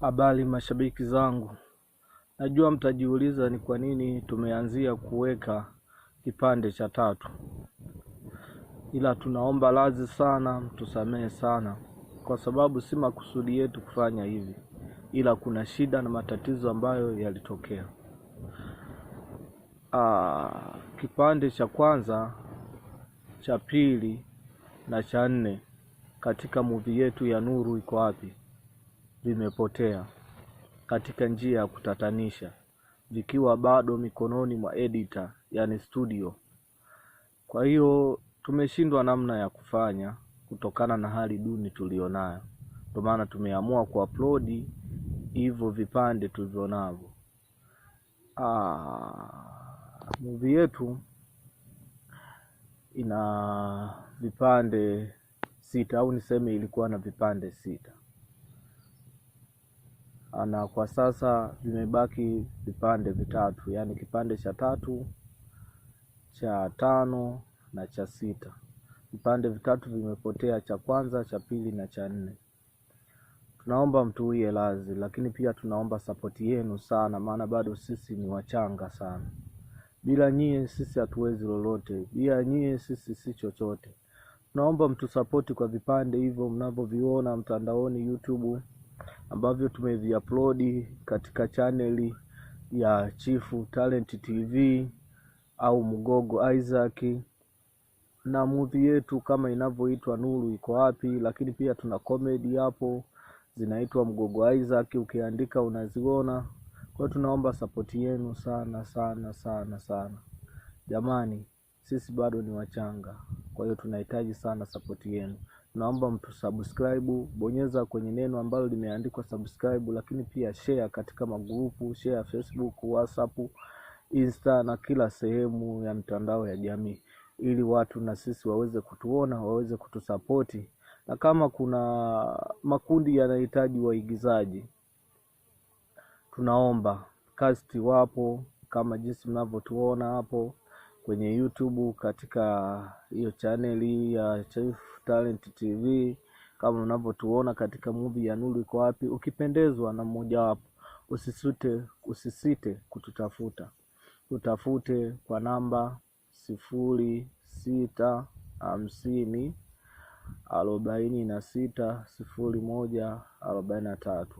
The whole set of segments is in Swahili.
Habari mashabiki zangu, najua mtajiuliza ni kwa nini tumeanzia kuweka kipande cha 3, ila tunaomba radhi sana, mtusamehe sana, kwa sababu si makusudi yetu kufanya hivi, ila kuna shida na matatizo ambayo yalitokea. Kipande cha kwanza, cha pili na cha 4 katika movie yetu ya Nuru Iko Wapi vimepotea katika njia ya kutatanisha, vikiwa bado mikononi mwa editor, yani studio. Kwa hiyo tumeshindwa namna ya kufanya kutokana na hali duni tulionayo. Ndio maana tumeamua kuupload hivyo vipande tulivyonavyo. Movie yetu ina vipande 6, au niseme ilikuwa na vipande 6. Na kwa sasa vimebaki vipande 3, yani kipande cha 3, cha 5 na cha 6. Vipande 3 vimepotea, cha kwanza, cha pili na cha 4. Tunaomba mtuwie radhi, lakini pia tunaomba support yenu sana, maana bado sisi ni wachanga sana. Bila nyie sisi hatuwezi lolote, bila nyie sisi si chochote. Tunaomba mtusapoti kwa vipande hivyo mnavyoviona mtandaoni YouTube, ambavyo tumeviupload katika channel ya Chifu Talent TV au Mgogo Isaac, na movie yetu kama inavyoitwa Nuru Iko Wapi, lakini pia tuna comedy hapo zinaitwa Mgogo Isaac, ukiandika unaziona. Kwa tunaomba support yenu sana sana sana sana. Jamani, sisi bado ni wachanga, kwa hiyo tunahitaji sana support yenu. Naomba mtusubscribe, bonyeza kwenye neno ambalo limeandikwa subscribe, lakini pia share katika magrupu, share Facebook, WhatsApp, Insta na kila sehemu ya mtandao ya jamii, ili watu na sisi waweze kutuona, waweze kutusapoti. Na kama kuna makundi yanahitaji waigizaji, tunaomba cast wapo kama jinsi mnavyotuona hapo kwenye YouTube katika hiyo channel ya Chifu Talent TV, kama mnavyotuona katika movie ya Nuru Iko Wapi. Ukipendezwa na mmoja wapo, usisite kututafuta. Tutafute kwa namba 0650460143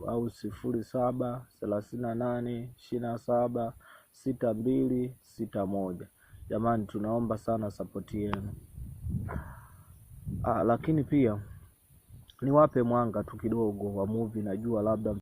au 0738276261. Jamani, tunaomba sana support yenu. Lakini pia niwape mwanga tu kidogo wa movie, najua labda